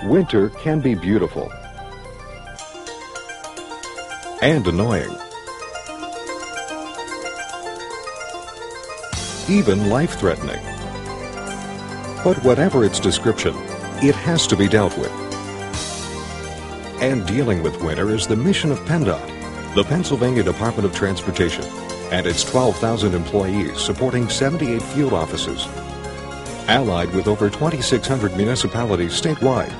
Winter can be beautiful and annoying, even life-threatening. But whatever its description, it has to be dealt with. And dealing with winter is the mission of PennDOT, the Pennsylvania Department of Transportation, and its 12,000 employees supporting 78 field offices, allied with over 2,600 municipalities statewide,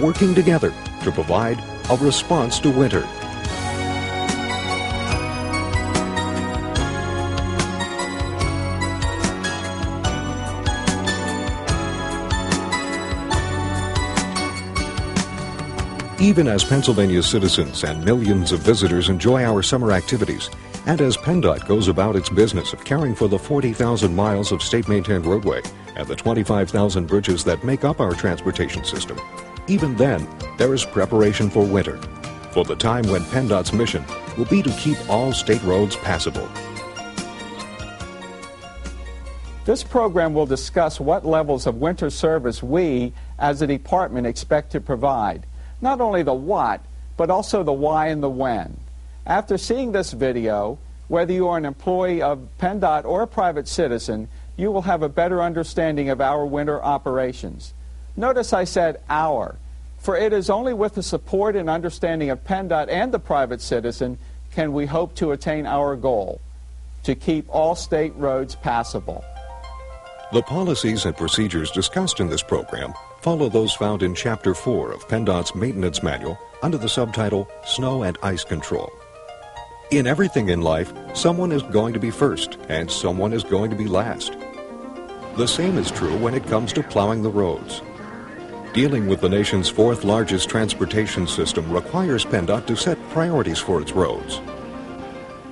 working together to provide a response to winter. Even as Pennsylvania's citizens and millions of visitors enjoy our summer activities, and as PennDOT goes about its business of caring for the 40,000 miles of state-maintained roadway and the 25,000 bridges that make up our transportation system, even then, there is preparation for winter, for the time when PennDOT's mission will be to keep all state roads passable. This program will discuss what levels of winter service we, as a department, expect to provide. Not only the what, but also the why and the when. After seeing this video, whether you are an employee of PennDOT or a private citizen, you will have a better understanding of our winter operations. Notice I said our, for it is only with the support and understanding of PennDOT and the private citizen can we hope to attain our goal, to keep all state roads passable. The policies and procedures discussed in this program follow those found in Chapter 4 of PennDOT's Maintenance Manual under the subtitle Snow and Ice Control. In everything in life, someone is going to be first and someone is going to be last. The same is true when it comes to plowing the roads. Dealing with the nation's fourth largest transportation system requires PennDOT to set priorities for its roads.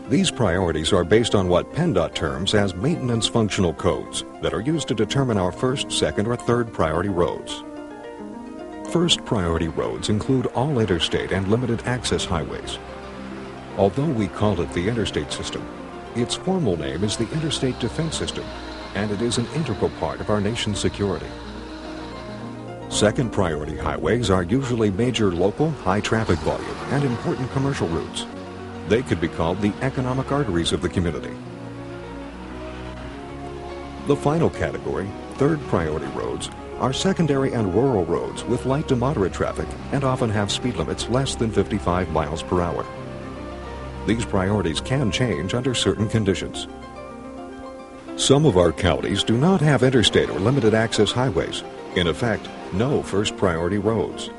These priorities are based on what PennDOT terms as maintenance functional codes that are used to determine our first, second, or third priority roads. First priority roads include all interstate and limited access highways. Although we call it the interstate system, its formal name is the Interstate Defense System, and it is an integral part of our nation's security. Second priority highways are usually major local, high traffic volume, and important commercial routes. They could be called the economic arteries of the community. The final category, third priority roads, are secondary and rural roads with light to moderate traffic and often have speed limits less than 55 miles per hour. These priorities can change under certain conditions. Some of our counties do not have interstate or limited access highways. In effect, no first priority roads.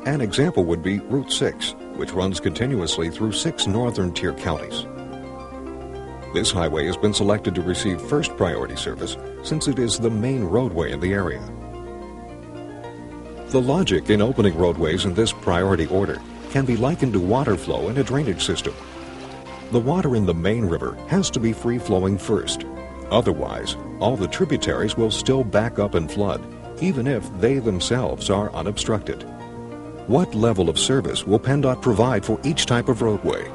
An example would be Route 6, which runs continuously through 6 northern tier counties. This highway has been selected to receive first priority service since it is the main roadway in the area. The logic in opening roadways in this priority order can be likened to water flow in a drainage system. The water in the main river has to be free-flowing first. Otherwise, all the tributaries will still back up and flood, even if they themselves are unobstructed. What level of service will PennDOT provide for each type of roadway?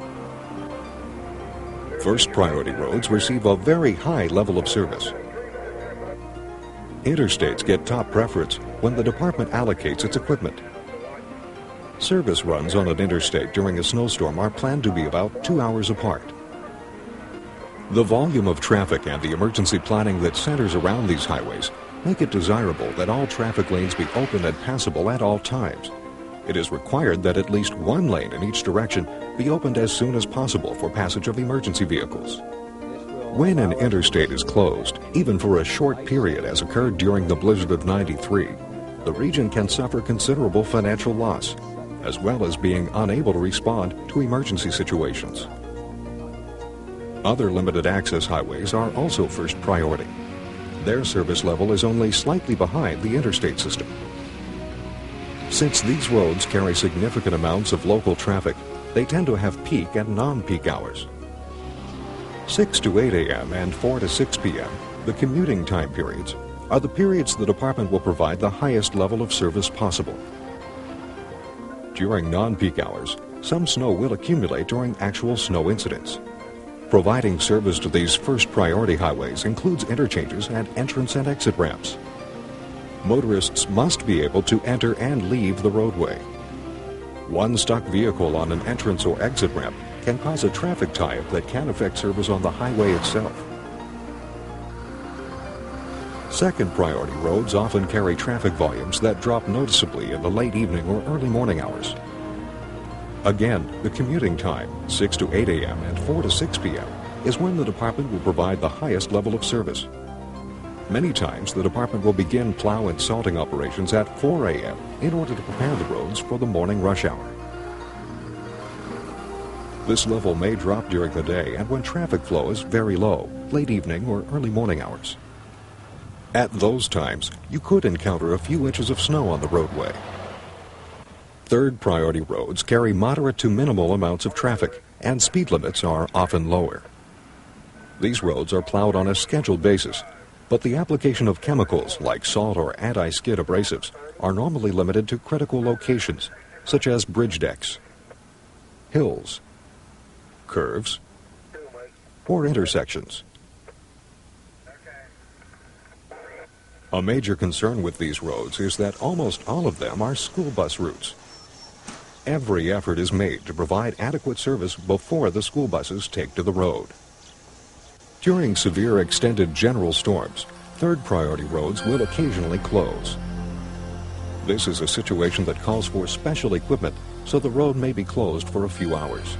First priority roads receive a very high level of service. Interstates get top preference when the department allocates its equipment. Service runs on an interstate during a snowstorm are planned to be about 2 hours apart. The volume of traffic and the emergency planning that centers around these highways make it desirable that all traffic lanes be open and passable at all times. It is required that at least one lane in each direction be opened as soon as possible for passage of emergency vehicles. When an interstate is closed, even for a short period as occurred during the blizzard of '93, the region can suffer considerable financial loss, as well as being unable to respond to emergency situations. Other limited access highways are also first priority. Their service level is only slightly behind the interstate system. Since these roads carry significant amounts of local traffic, they tend to have peak and non-peak hours. 6 to 8 a.m. and 4 to 6 p.m., the commuting time periods, are the periods the department will provide the highest level of service possible. During non-peak hours, some snow will accumulate during actual snow incidents. Providing service to these first priority highways includes interchanges and entrance and exit ramps. Motorists must be able to enter and leave the roadway. One stuck vehicle on an entrance or exit ramp can cause a traffic tie-up that can affect service on the highway itself. Second priority roads often carry traffic volumes that drop noticeably in the late evening or early morning hours. Again, the commuting time, 6 to 8 a.m. and 4 to 6 p.m., is when the department will provide the highest level of service. Many times, the department will begin plow and salting operations at 4 a.m. in order to prepare the roads for the morning rush hour. This level may drop during the day and when traffic flow is very low, late evening or early morning hours. At those times, you could encounter a few inches of snow on the roadway. Third priority roads carry moderate to minimal amounts of traffic, and speed limits are often lower. These roads are plowed on a scheduled basis, but the application of chemicals like salt or anti-skid abrasives are normally limited to critical locations, such as bridge decks, hills, curves, or intersections. A major concern with these roads is that almost all of them are school bus routes. Every effort is made to provide adequate service before the school buses take to the road. During severe extended general storms, third priority roads will occasionally close. This is a situation that calls for special equipment, so the road may be closed for a few hours.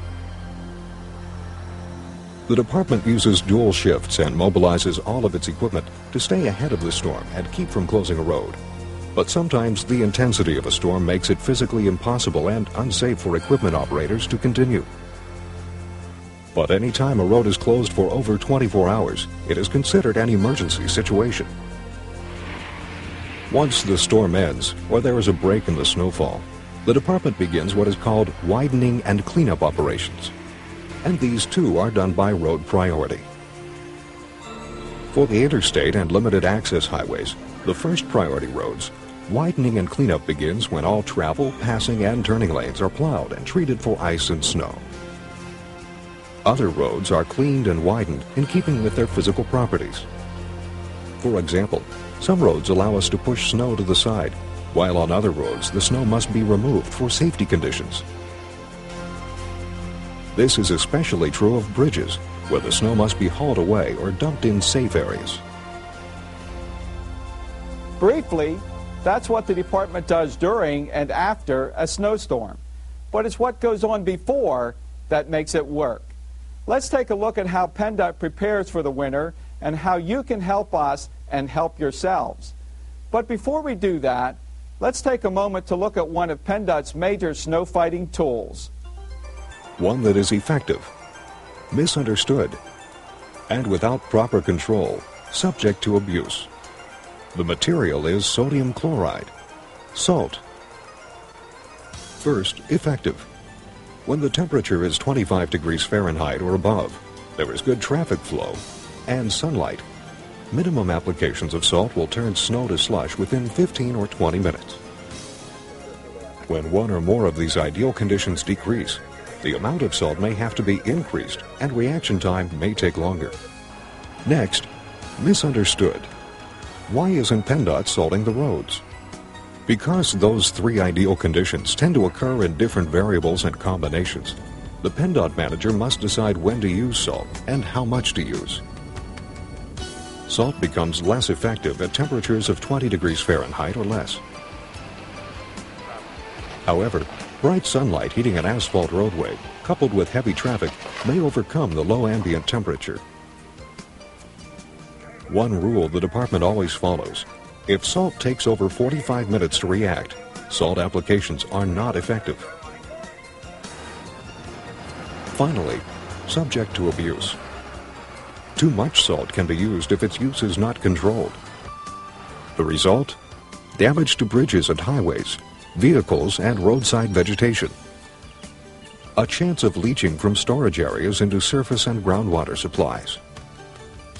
The department uses dual shifts and mobilizes all of its equipment to stay ahead of the storm and keep from closing a road. But sometimes the intensity of a storm makes it physically impossible and unsafe for equipment operators to continue. But any time a road is closed for over 24 hours, it is considered an emergency situation. Once the storm ends, or there is a break in the snowfall, the department begins what is called widening and cleanup operations. And these too are done by road priority. For the interstate and limited access highways, the first priority roads, widening and cleanup begins when all travel, passing, and turning lanes are plowed and treated for ice and snow. Other roads are cleaned and widened in keeping with their physical properties. For example, some roads allow us to push snow to the side, while on other roads the snow must be removed for safety conditions. This is especially true of bridges, where the snow must be hauled away or dumped in safe areas. Briefly, that's what the department does during and after a snowstorm. But it's what goes on before that makes it work. Let's take a look at how PennDOT prepares for the winter and how you can help us and help yourselves. But before we do that, let's take a moment to look at one of PennDOT's major snow fighting tools. One that is effective, misunderstood, and without proper control, subject to abuse. The material is sodium chloride, salt. First, effective. When the temperature is 25 degrees Fahrenheit or above, there is good traffic flow and sunlight. Minimum applications of salt will turn snow to slush within 15 or 20 minutes. When one or more of these ideal conditions decrease, the amount of salt may have to be increased and reaction time may take longer. Next, misunderstood. Why isn't PennDOT salting the roads? Because those three ideal conditions tend to occur in different variables and combinations, the PennDOT manager must decide when to use salt and how much to use. Salt becomes less effective at temperatures of 20 degrees Fahrenheit or less. However, bright sunlight heating an asphalt roadway, coupled with heavy traffic, may overcome the low ambient temperature. One rule the department always follows: if salt takes over 45 minutes to react, salt applications are not effective. Finally, subject to abuse. Too much salt can be used if its use is not controlled. The result? Damage to bridges and highways, vehicles, and roadside vegetation. A chance of leaching from storage areas into surface and groundwater supplies.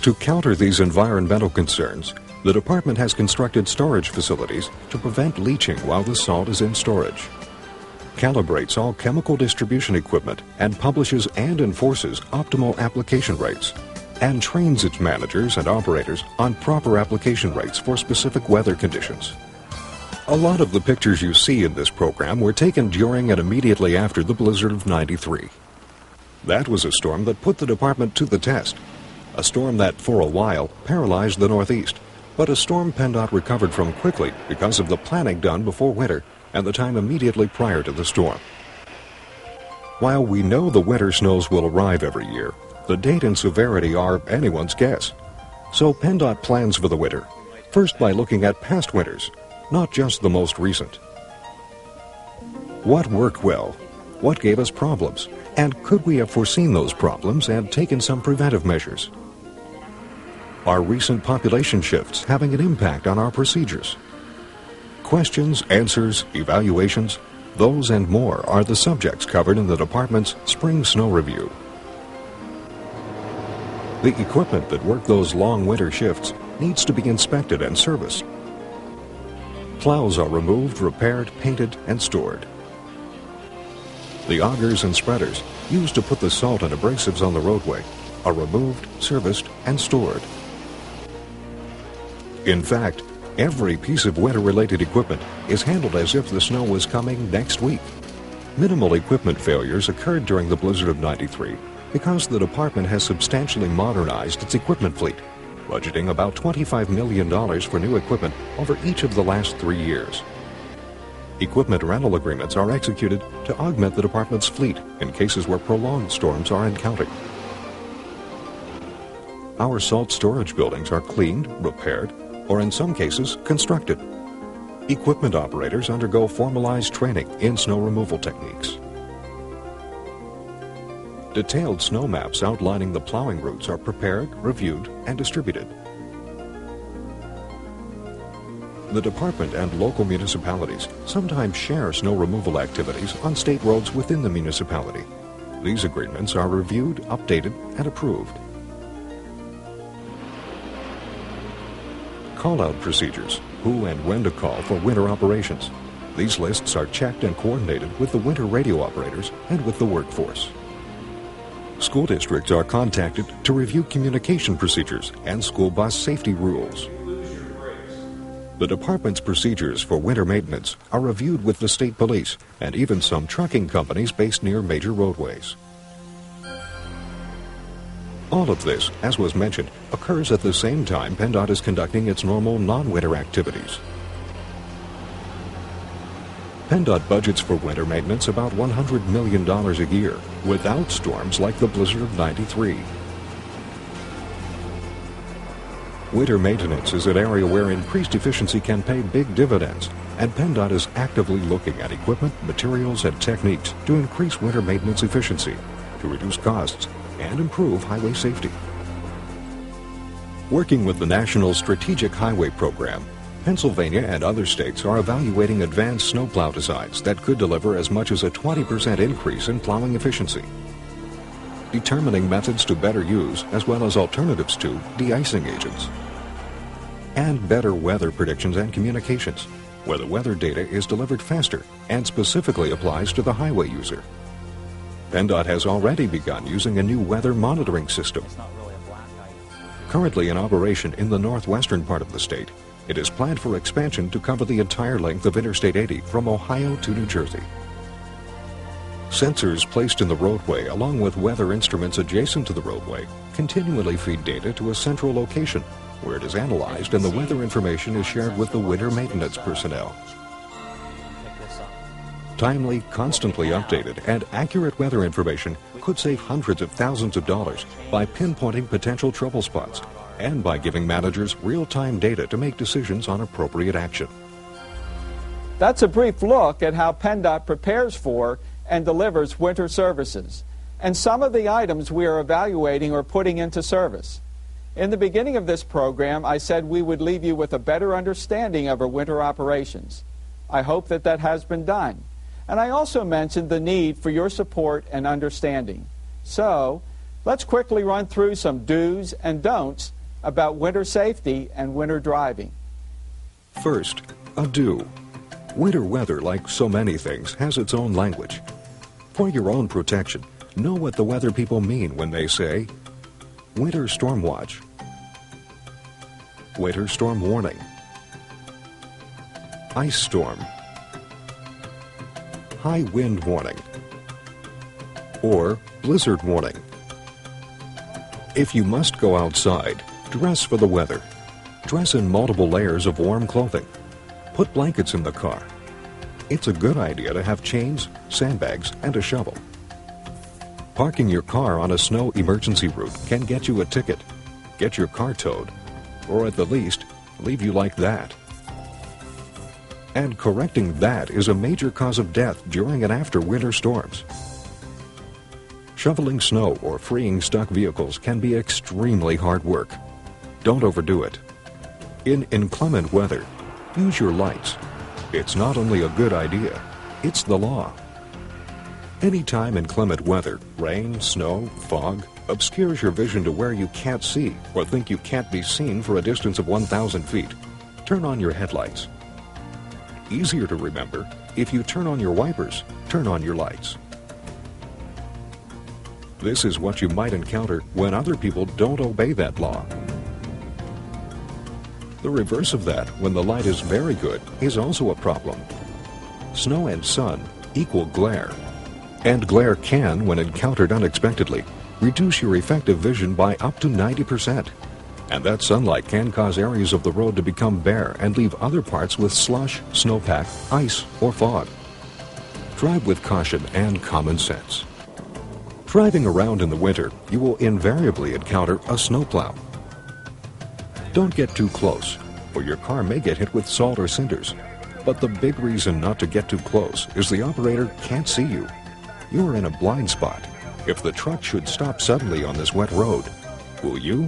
To counter these environmental concerns, the department has constructed storage facilities to prevent leaching while the salt is in storage, calibrates all chemical distribution equipment, and publishes and enforces optimal application rates. and trains its managers and operators on proper application rates for specific weather conditions. A lot of the pictures you see in this program were taken during and immediately after the blizzard of '93. That was a storm that put the department to the test. A storm that, for a while, paralyzed the Northeast, but a storm PennDOT recovered from quickly because of the planning done before winter and the time immediately prior to the storm. While we know the winter snows will arrive every year, the date and severity are anyone's guess. So PennDOT plans for the winter, first by looking at past winters, not just the most recent. What worked well? What gave us problems? And could we have foreseen those problems and taken some preventive measures? Are recent population shifts having an impact on our procedures? Questions, answers, evaluations, those and more are the subjects covered in the department's Spring Snow Review. The equipment that worked those long winter shifts needs to be inspected and serviced. Plows are removed, repaired, painted, and stored. The augers and spreaders used to put the salt and abrasives on the roadway are removed, serviced, and stored. In fact, every piece of winter-related equipment is handled as if the snow was coming next week. Minimal equipment failures occurred during the blizzard of '93 because the department has substantially modernized its equipment fleet, budgeting about $25 million for new equipment over each of the last 3 years. Equipment rental agreements are executed to augment the department's fleet in cases where prolonged storms are encountered. Our salt storage buildings are cleaned, repaired, or in some cases, constructed. Equipment operators undergo formalized training in snow removal techniques. Detailed snow maps outlining the plowing routes are prepared, reviewed, and distributed. The department and local municipalities sometimes share snow removal activities on state roads within the municipality. These agreements are reviewed, updated, and approved. Call-out procedures, who and when to call for winter operations. These lists are checked and coordinated with the winter radio operators and with the workforce. School districts are contacted to review communication procedures and school bus safety rules. The department's procedures for winter maintenance are reviewed with the state police and even some trucking companies based near major roadways. All of this, as was mentioned, occurs at the same time PennDOT is conducting its normal non-winter activities. PennDOT budgets for winter maintenance about $100 million a year, without storms like the blizzard of '93. Winter maintenance is an area where increased efficiency can pay big dividends, and PennDOT is actively looking at equipment, materials, and techniques to increase winter maintenance efficiency, to reduce costs, and improve highway safety. Working with the National Strategic Highway Program, Pennsylvania and other states are evaluating advanced snowplow designs that could deliver as much as a 20% increase in plowing efficiency. Determining methods to better use, as well as alternatives to, de-icing agents. And better weather predictions and communications, where the weather data is delivered faster and specifically applies to the highway user. PennDOT has already begun using a new weather monitoring system. Currently in operation in the northwestern part of the state, it is planned for expansion to cover the entire length of Interstate 80 from Ohio to New Jersey. Sensors placed in the roadway, along with weather instruments adjacent to the roadway, continually feed data to a central location, where it is analyzed and the weather information is shared with the winter maintenance personnel. Timely, constantly updated, and accurate weather information could save hundreds of thousands of dollars by pinpointing potential trouble spots and by giving managers real-time data to make decisions on appropriate action. That's a brief look at how PennDOT prepares for and delivers winter services, and some of the items we are evaluating or putting into service. In the beginning of this program, I said we would leave you with a better understanding of our winter operations. I hope that that has been done. And I also mentioned the need for your support and understanding. So, let's quickly run through some do's and don'ts about winter safety and winter driving. First, a do. Winter weather, like so many things, has its own language. For your own protection, know what the weather people mean when they say, Winter Storm Watch, Winter Storm Warning, Ice Storm, High Wind Warning, or Blizzard Warning. If you must go outside, dress for the weather. Dress in multiple layers of warm clothing. Put blankets in the car. It's a good idea to have chains, sandbags, and a shovel. Parking your car on a snow emergency route can get you a ticket, get your car towed, or at the least, leave you like that. And correcting that is a major cause of death during and after winter storms. Shoveling snow or freeing stuck vehicles can be extremely hard work. Don't overdo it. In inclement weather, use your lights. It's not only a good idea, it's the law. Anytime inclement weather, rain, snow, fog, obscures your vision to where you can't see or think you can't be seen for a distance of 1,000 feet, turn on your headlights. Easier to remember, if you turn on your wipers, turn on your lights. This is what you might encounter when other people don't obey that law. The reverse of that, when the light is very good, is also a problem. Snow and sun equal glare. And glare can, when encountered unexpectedly, reduce your effective vision by up to 90%. And that sunlight can cause areas of the road to become bare and leave other parts with slush, snowpack, ice, or fog. Drive with caution and common sense. Driving around in the winter, you will invariably encounter a snowplow. Don't get too close, or your car may get hit with salt or cinders. But the big reason not to get too close is the operator can't see you. You're in a blind spot. If the truck should stop suddenly on this wet road, will you?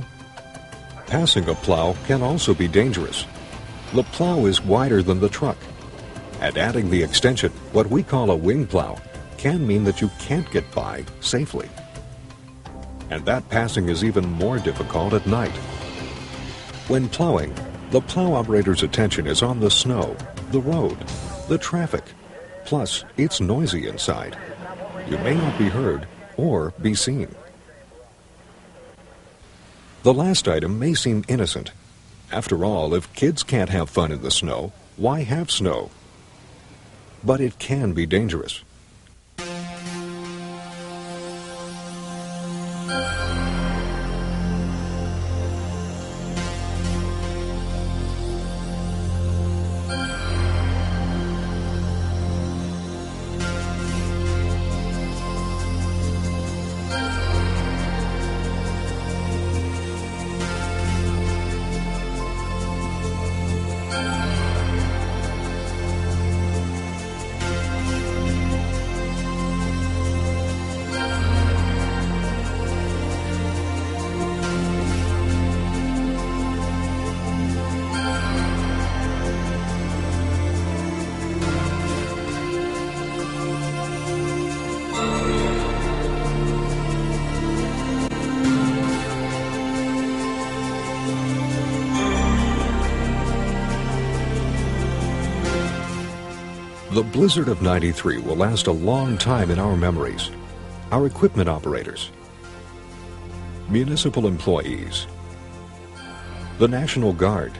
Passing a plow can also be dangerous. The plow is wider than the truck. And adding the extension, what we call a wing plow, can mean that you can't get by safely. And that passing is even more difficult at night. When plowing, the plow operator's attention is on the snow, the road, the traffic. Plus, it's noisy inside. You may not be heard or be seen. The last item may seem innocent. After all, if kids can't have fun in the snow, why have snow? But it can be dangerous. The blizzard of '93 will last a long time in our memories. Our equipment operators, municipal employees, the National Guard,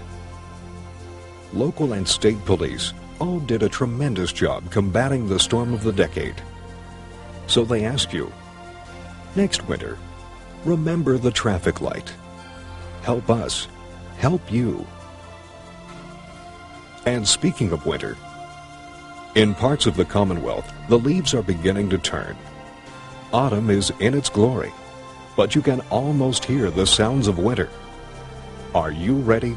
local and state police all did a tremendous job combating the storm of the decade. So they ask you, next winter, remember the traffic light. Help us help you. And speaking of winter, in parts of the Commonwealth, the leaves are beginning to turn. Autumn is in its glory, but you can almost hear the sounds of winter. Are you ready